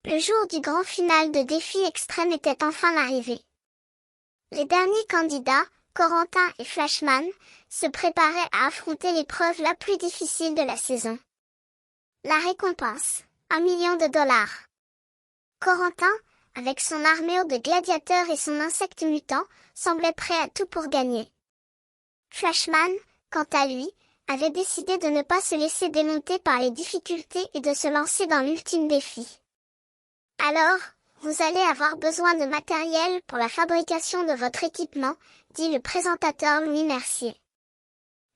Le jour du grand final de Défi Extrême était enfin arrivé. Les derniers candidats, Corentin et Flashman, se préparaient à affronter l'épreuve la plus difficile de la saison. La récompense, 1 million de dollars. Corentin, avec son armure de gladiateurs et son insecte mutant, semblait prêt à tout pour gagner. Flashman, quant à lui, avait décidé de ne pas se laisser démonter par les difficultés et de se lancer dans l'ultime défi. Alors, vous allez avoir besoin de matériel pour la fabrication de votre équipement, dit le présentateur Louis Mercier.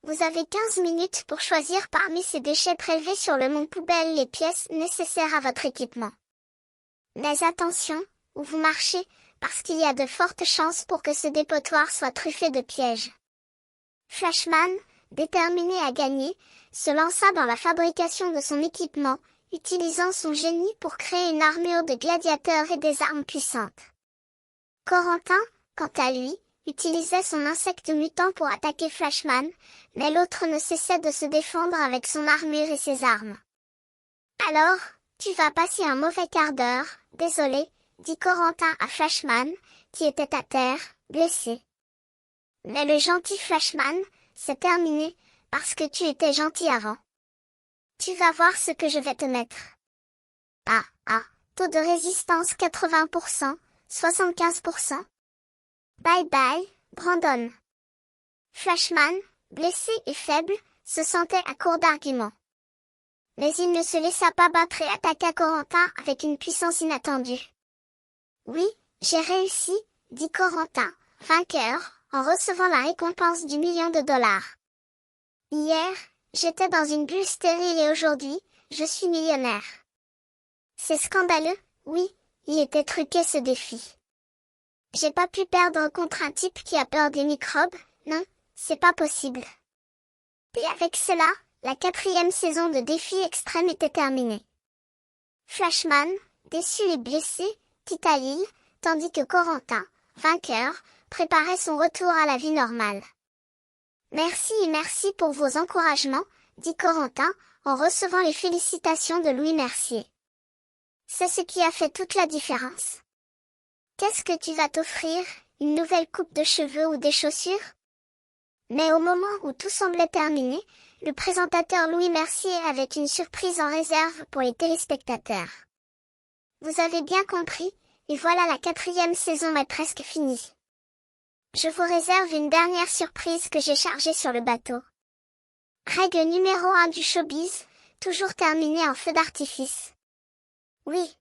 Vous avez 15 minutes pour choisir parmi ces déchets prélevés sur le mont poubelle les pièces nécessaires à votre équipement. Mais attention, où vous marchez, parce qu'il y a de fortes chances pour que ce dépotoir soit truffé de pièges. Flashman, déterminé à gagner, se lança dans la fabrication de son équipement, utilisant son génie pour créer une armure de gladiateurs et des armes puissantes. Corentin, quant à lui, utilisait son insecte mutant pour attaquer Flashman, mais l'autre ne cessait de se défendre avec son armure et ses armes. Alors, tu vas passer un mauvais quart d'heure, désolé, dit Corentin à Flashman, qui était à terre, blessé. Mais le gentil Flashman, c'est terminé, parce que tu étais gentil avant. Tu vas voir ce que je vais te mettre. Taux de résistance 80%, 75%. Bye bye, Brandon. Flashman, blessé et faible, se sentait à court d'arguments. Mais il ne se laissa pas battre et attaqua Corentin avec une puissance inattendue. Oui, j'ai réussi, dit Corentin, vainqueur, en recevant la récompense d'1 million de dollars. Hier, j'étais dans une bulle stérile et aujourd'hui, je suis millionnaire. C'est scandaleux, oui, il était truqué ce défi. J'ai pas pu perdre contre un type qui a peur des microbes, non, c'est pas possible. Et avec cela, la 4e saison de Défi Extrême était terminée. Flashman, déçu et blessé, quitta l'île, tandis que Corentin, vainqueur, préparait son retour à la vie normale. Merci et merci pour vos encouragements, dit Corentin, en recevant les félicitations de Louis Mercier. C'est ce qui a fait toute la différence. Qu'est-ce que tu vas t'offrir, une nouvelle coupe de cheveux ou des chaussures? Mais au moment où tout semblait terminé, le présentateur Louis Mercier avait une surprise en réserve pour les téléspectateurs. Vous avez bien compris, et voilà la 4e saison est presque finie. Je vous réserve une dernière surprise que j'ai chargée sur le bateau. Règle numéro 1 du showbiz, toujours terminer en feu d'artifice. Oui.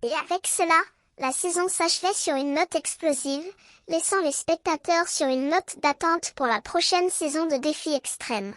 Et avec cela, la saison s'achevait sur une note explosive, laissant les spectateurs sur une note d'attente pour la prochaine saison de Défi Extrême.